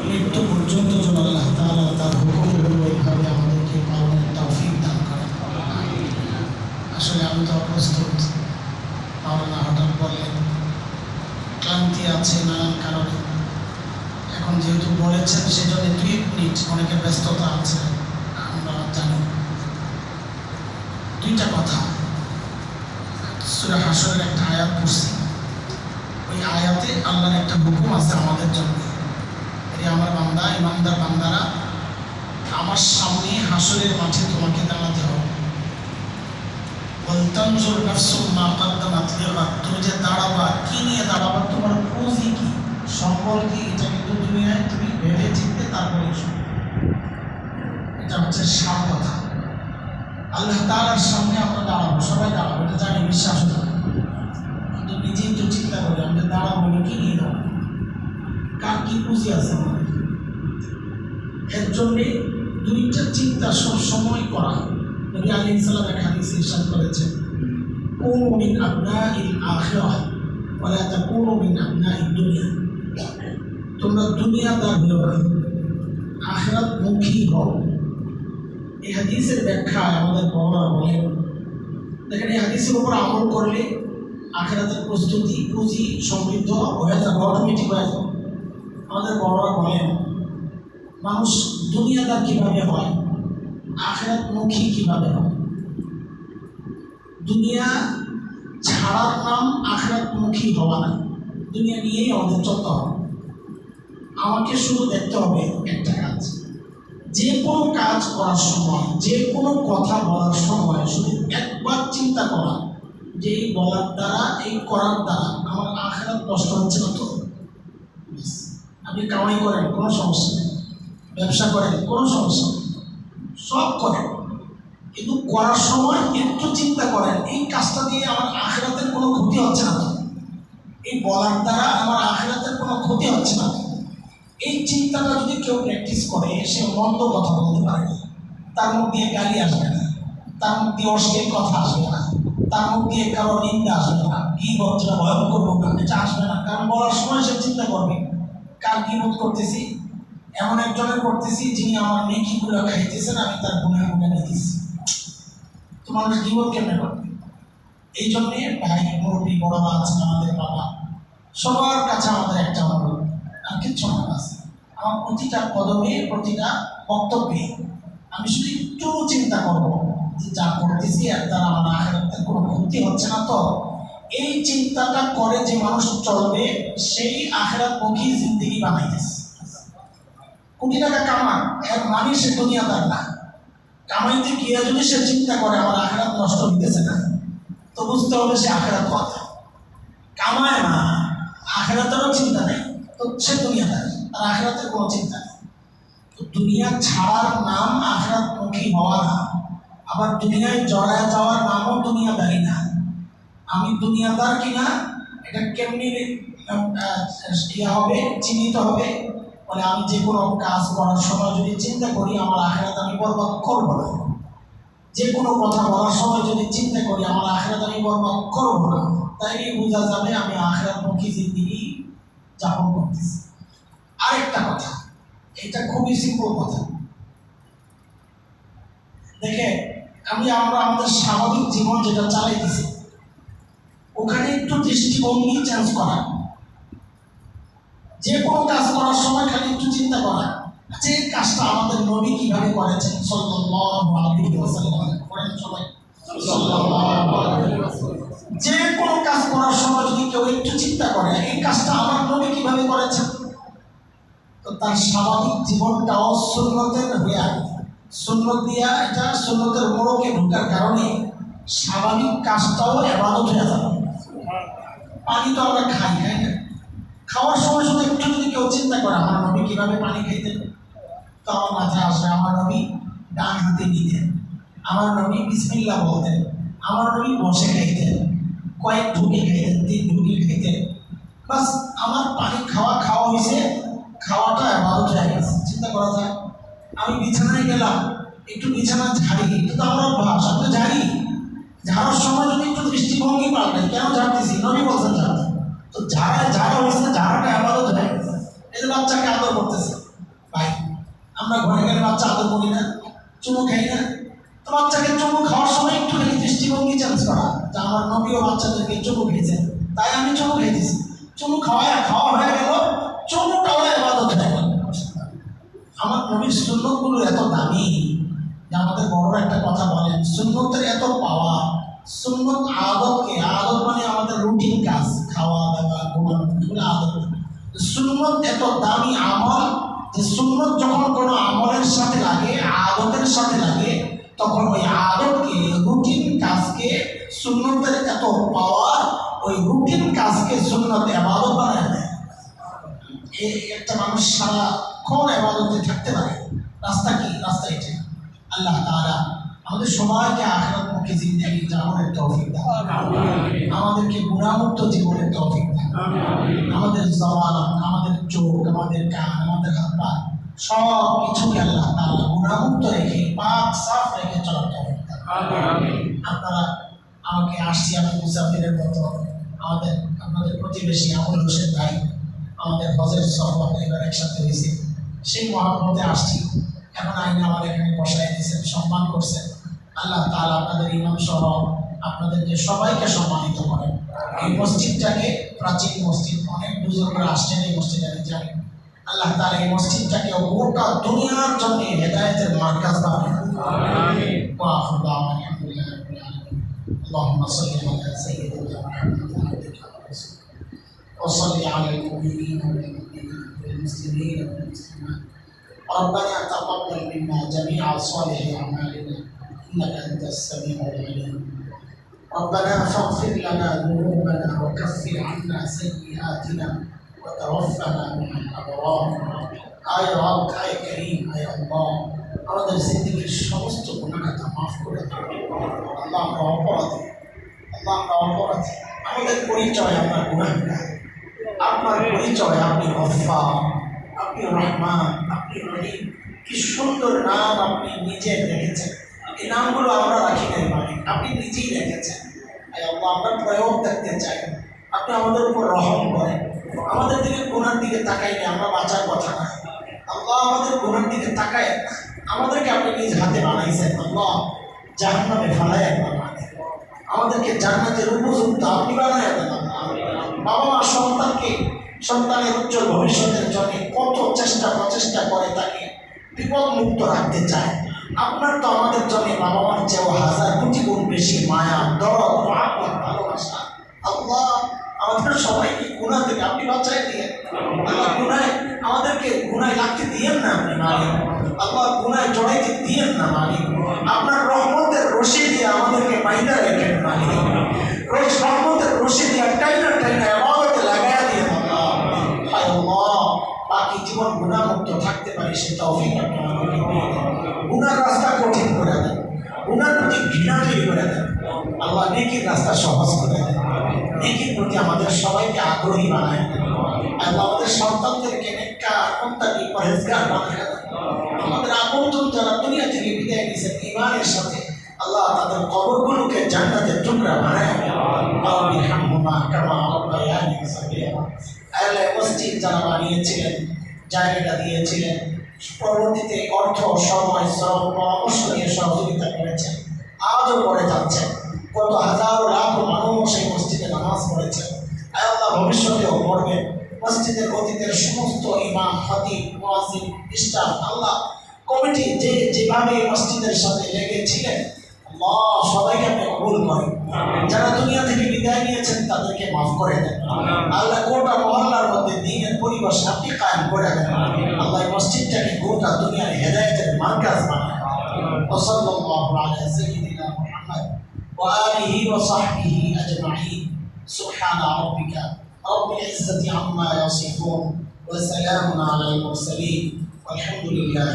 মৃত্যু পর্যন্ত যেন আল্লাহ তাআলা তার হুকুমগুলো এইভাবে আমাদেরকে পালনের তৌফিক দান করেন। আসলে আমি তো অপ্রস্তুত। মাওলানা হঠাৎ বললেন ক্লান্তি আছে নানান কারণে। এখন যেহেতু বলেছেন সেজন্য 2 মিনিট, অনেকের ব্যস্ততা আছে আমরা জানি। 2টা কথা। সূরা হাশরের একটা আয়াত পড়ছি, ওই আয়াতে আল্লাহর একটা হুকুম আছে আমাদের জন্য। আমার বান্দা, ইমানদার বান্দারা, আমার সামনে হাশরের মাঠে তোমাকে দাঁড়াতে হবে। ওয়ালতানজুর নাফসুম মা কদ্দামাত লিগাদ, তুমি যে দাঁড়াবা, কি নিয়ে দাঁড়াবা, তোমার পুঁজি কি, সম্বল কি, এটা কিন্তু দুনিয়ায় তুমি ভেবে চিনতে তারপরে এসো। এটা হচ্ছে সার কথা। আল্লাহ তাআলার সামনে আমরা দাঁড়াবো, সবাই দাঁড়াবো, এটা জানি, বিশ্বাস করি। কিন্তু নিজেই তো চিন্তা করি আমরা দাঁড়াবো, কি নিয়ে দাঁড়াবো, কার কি পুঁজি আছে আমাদের। এর জন্যে 2টা চিন্তা সব সময় করা। নবী আলাইহিস সালাম এক হাদিসে ইরশাদ করেছেন, কুনু মিন আবনাইল আখিরাহ ওয়া লা তাকুনু মিন আবনাইদ দুনিয়া। তোমরা দুনিয়াদার হও না, আখিরাত মুখী হও। এই হাদিসের ব্যাখ্যায় আমাদের বড়রা বলেন, দেখেন এই হাদিসের উপর আমল করলে আখিরাতের প্রস্তুতি, পুঁজি সমৃদ্ধ হয়ে যাবে, অটোমেটিক হয়ে যাবে। আমাদের বড়রা বলেন মানুষ দুনিয়াদার কিভাবে হয়, আখিরাত মুখী কিভাবে হয়। দুনিয়া ছাড়ার নাম আখিরাত মুখী হওয়া না। দুনিয়া নিয়েই আমাদের চলতে হবে। আমাকে শুধু দেখতে হবে একটা কাজ, যে কোনো কাজ করার সময়, যে কোনো কথা বলার সময় শুধু একবার চিন্তা করা যে এই বলার দ্বারা, এই করার দ্বারা আমার আখিরাত নষ্ট হচ্ছে না তো। আপনি কামাই করেন, কোনো সমস্যা নেই, ব্যবসা করেন, কোনো সমস্যা নেই, সব করেন, কিন্তু করার সময় একটু চিন্তা করেন এই কাজটা দিয়ে আমার আখিরাতের কোনো ক্ষতি হচ্ছে না তো, এই বলার দ্বারা আমার আখিরাতের কোনো ক্ষতি হচ্ছে না। এই চিন্তাটা যদি কেউ প্র্যাকটিস করে, সে মন্দ কথা বলতে পারে না, তার মুখ দিয়ে গালি আসবে না, তার মুখ দিয়ে অশ্লীল কথা আসবে না, তার মুখ দিয়ে কারো নিন্দা আসবে না, গীবত যেটা ভয়ঙ্কর রোগ এটা আসবে না। কারণ বলার সময় সে চিন্তা করবে কার গীবত করতেছি, এমন একজনের করতেছি যিনি আমার নেকিগুলো খাইতেছেন, আমি তার গুনাহগুলো নিতেছি। তো মানুষ গীবত কেমনে করবে? এই জন্যে ভাই, মুরব্বী, বড়রা আছেন, আমাদের বাবা, সবার কাছে আমাদের একটা অনুরোধ, আর কিচ্ছু না আছে। আমার প্রতিটা কদমে, প্রতিটা বক্তব্যে আমি শুধু একটু চিন্তা করবো যে যা করতেছি আর তারা আমার আখিরাতের কোনো ক্ষতি হচ্ছে না তো। এই চিন্তাটা করে যে মানুষ চলবে, সেই আখিরাতমুখী জিন্দেগি বানাইতেছে। কোটি টাকা কামান, এর মানে সে দুনিয়াদার না। কামাইতে গিয়ে যদি সে চিন্তা করে আমার আখিরাত নষ্ট হইতেছে না, তো বুঝতে হবে সে আখিরাত কথা কামায় না, আখিরাতেরও চিন্তা নেই, তো সে দুনিয়াদার, আর আখিরাতের কোনো চিন্তা নেই। তো দুনিয়া ছাড়ার নাম আখিরাতমুখী হওয়া না, আবার দুনিয়ায় জড়ায় যাওয়ার নামও দুনিয়াদারি না। আমি দুনিয়াদার কিনা এটা কেমনি হবে, চিহ্নিত হবে? মানে আমি যে কোনো কাজ করার সময় যদি চিন্তা করি আমার আখিরাত আমি বরবাদ করবো না, যে কোনো কথা বলার সময় যদি চিন্তা করি আমার আখিরাত আমি বরবাদ করবো না, তাই বোঝা যাবে আমি আখিরাতমুখী জিন্দেগি যাপন করতেছি। আরেকটা কথা, এটা খুবই সিম্পল কথা। দেখে আমরা আমাদের স্বাভাবিক জীবন যেটা চালাইতেছি, ওখানে একটু দৃষ্টিভঙ্গি চেঞ্জ করা। যে কোনো কাজ করার সময় খালি একটু চিন্তা করা যে কাজটা আমাদের নবী কিভাবে করেছেন, সাল্লাল্লাহু আলাইহি ওয়াসাল্লাম। করেন সবাই সাল্লাল্লাহু আলাইহি ওয়াসাল্লাম। যে কোনো কাজ করার সময় যদি কেউ একটু চিন্তা করে এই কাজটা আমার নবী কিভাবে করেছেন, তো তার স্বাভাবিক জীবনটাও সুন্নতের হয়ে আসবে। সুন্নত দিয়া, এটা সুন্নতের মোড়কে ঢোকার কারণে স্বাভাবিক কাজটাও ইবাদত হয়ে যাবে। পানি তো আমরা খাই না, খাওয়ার সময় শুধু একটু যদি কেউ চিন্তা করে আমার নবী কিভাবে পানি খাইতেন, তো আমার মাথায় আসবে আমার নবী ডান হাতে নিতেন, আমার নবী বিসমিল্লাহ বলতেন, আমার নবী বসে খাইতেন, কয়েক ঢুকে খাইতেন, 3 ঢুকে খাইতেন। বাস আমার পানি খাওয়া হয়েছে, খাওয়াটা ইবাদত হয়ে গেছে। চিন্তা করা যায়, আমি বিছানায় গেলাম, একটু বিছানা ঝাড়ি, এটা তো আমরা অভ্যাস, আমরা ঝাড়ি, ঝাড়ার সময় যদি একটু দৃষ্টিভঙ্গি পাল্টাই, কেন ঝাড়তেছি, নবী বলছেন ঝাড়তে, তো ঝাড়া হয়েছে, ঝাড়াটা ইবাদত হয়ে গেছে। এই জন্য বাচ্চাকে আদর করতেছে। ভাই, আমরা ঘরে গেলে বাচ্চা আদর করি না, চুমু খাই না? তো বাচ্চাকে চুমু খাওয়ার সময় একটু খালি দৃষ্টিভঙ্গি চেঞ্জ করা, যে আমার নবীও বাচ্চাদেরকে চুমু খেয়েছেন, তাই আমি চুমু খাইতেছি। চুমু খাওয়া হয়ে গেল, চুমুটাও ইবাদত হয়ে গেল। আমার নবীর সুন্নতগুলো এত দামি যে আমাদের বড়রা একটা কথা বলেন, সুন্নতের এত পাওয়া। সুন্নত আদত মানে আমাদের রুটিন কাজ, খাওয়া দাওয়া ঘুমানো, এগুলো আদত। সুন্নত এত দামি আমল যে সুন্নত যখন কোনো আমলের সাথে লাগে, আদতের সাথে লাগে, তখন ওই আদতকে, রুটিন কাজকে সুন্নতের এত পাওয়ার, ওই রুটিন কাজকে সুন্নত ইবাদত বানায় দেয়। একটা মানুষ সারাক্ষণ ইবাদতে থাকতে পারে। রাস্তা কি? রাস্তা এটা। আল্লাহ তাআলা আমাদের সবাইকে আখিরাতমুখী জিন্দেগি জীবনের তৌফিক দান, আমাদেরকে গুনাহমুক্ত জীবনের তৌফিক দান। আমাদের জবান, আমাদের চোখ, আমাদের কান, আমাদের হাত পা সব কিছুকে আল্লাহ তাআলা গুনাহমুক্ত রেখে, পাক সাফ রেখে চলার তৌফিক দান। আপনারা আমাকে আসছি আমি মুসাফিরের মতো, আপনাদের প্রতিবেশী আবুল হোসেন ভাই আমাদের হজের সহবাদ এবার একসাথে হয়েছে, সেই মহাব্বতে আসছি। এখন আইনে আমার এখানে বসায় দিয়েছেন, সম্মান করছেন। আল্লাহ তাআলা আপনাদের ইমাম সহ আপনাদেরকে সবাইকে সম্মানিত করেন। এই মসজিদটাকে, প্রাচীন মসজিদ, অনেক বুজুর্গরা আসছেন এই মসজিদে, আমি জানি। আল্লাহ তাআলা এই মসজিদটাকে গোটা দুনিয়ার জন্য হেদায়েতের মার্কাজ বানান। আমিন। ওয়া আখিরু দাওয়ানা আলহামদুলিল্লাহি রাব্বিল আলামিন। আল্লাহুম্মা সাল্লি আলা সাইয়্যিদিনা মুহাম্মাদিন وصل على المؤمنين والمسلمين والمسلمات. ربنا تقبل منا جميع صالح اعمالنا انك انت السميع العليم. ربنا فاغفر لنا ذنوبنا وكفر عنا سيئاتنا وتوفنا مع الابرار. আয় রব, আয় করিম, আয় আল্লাহ, আমাদের জিন্দেগির সমস্ত গুনাহকে মাফ করে দাও। আল্লাহ, আমরা অপরাধী, আমাদের পরিচয় আপনার গুনাহগার, আপনার পরিচয় আপনি গফফার, আপনি রহমান, আপনি রহিম। কি সুন্দর নাম আপনি নিজে রেখেছেন। এই নামগুলো আমরা রাখি নাই মালিক, আপনি নিজেই রেখেছেন। আল্লাহ, আমরা প্রয়োগ দেখতে চাই। আপনি আমাদের উপর রহম করেন। আমাদের দিকে গুনার দিকে তাকাইলে আমরা বাঁচার কথা না। আল্লাহ, আমাদের গুনার দিকে তাকায়, আমাদেরকে আপনি নিজ হাতে বানাইছেন। আল্লাহ, জাহান্নামে ফালায় আমাদেরকে জান্নাতের উপযুক্ত আপনি বানায় দেন। বাবা মা সন্তানের উজ্জ্বল ভবিষ্যতের জন্য কত প্রচেষ্টা করে তাকে বিপদ মুক্ত রাখতে চায়। আপনার তো আমাদের জন্য বাবা মার চেয়েও হাজার কোটি গুণ বেশি মায়া, দরদ, মহব্বত, ভালোবাসা। আল্লাহ, আমাদের সবাইকে গুনাহ থেকে আপনি বাঁচাই দিয়ে। আল্লাহ, আমাদেরকে গুনায় লাগতে দিয়েন না আপনি মালিক। আল্লাহ, গুনায় জড়াইতে দিয়েন না মালিক। আপনার রহমতের রশি দিয়ে আমাদেরকে বাইন্দা রেখেন মালিক। রহমতের রশি দিয়ে টাইনা ইবাদতে লাগায়া দিয়ে আল্লাহ, বাকি জীবন গুনাহমুক্ত থাকতে পারি সে তৌফিক আপনি আমাদেরকে দিয়ে দেন। গুনার রাস্তা কঠিন করে দেন, গুনার প্রতি ঘৃণা তৈরি করে দেন। আল্লাহ, নেকির রাস্তা সহজ করে দেন, নেকির প্রতি আমাদের সবাইকে আগ্রহী বানায় দেন। আল্লাহ, আমাদের সন্তানদেরকে নেককার, মুত্তাকি, পরহেজগার বানায় দেন। আমাদের আপনজন যারা দুনিয়া থেকে বিদায় নিয়েছেন ঈমানের সাথে, আল্লাহ তাদের কবরগুলোকে জান্নাতের টুকরা বানায় দেন। আল্লাহ, বিরহামহুমা কামা রাব্বায়ানি সগীরা। আল্লাহ, মসজিদ যারা বানিয়েছিলেন, জায়গাটা দিয়েছিলেন, পরবর্তীতে অর্থ, সময়, শ্রম, পরামর্শ নিয়ে সহযোগিতা করেছেন, আজও করে যাচ্ছেন। কত হাজার লাখ মানুষ এই মসজিদে নামাজ পড়েছেন। আল্লাহ, ভবিষ্যতেও পড়বেন। মসজিদের অতীতের সমস্ত ইমাম, খতিব, মুয়াজ্জিন, স্টাফ, আল্লাহ কমিটি যেভাবে মসজিদের সাথে লেগেছিলেন, আল্লাহ সবাইকে আপনি কবুল করেন। যারা দুনিয়া থেকে বিদায় নিয়েছেন তাদেরকে মাফ করে দেন। আল্লাহ, গোটা মহল্লার মধ্যে দ্বীনের পরিবেশ আপনি কায়েম করে দেন। আল্লাহ, মসজিদটাকে গোটা দুনিয়ার হেদায়েতের মার্কাজ বানায়। ওয়াসাল্লাল্লাহু আলা সাইয়্যিদিনা মুহাম্মদ ওয়া আলিহি ওয়া সাহবিহি আজমাইন। সুবহানা রাব্বিকা রাব্বিল ইজ্জাতি আম্মা ইয়াসিফুন ওয়া সালামুন আলাল মুরসালিন ওয়ালহামদুলিল্লাহ।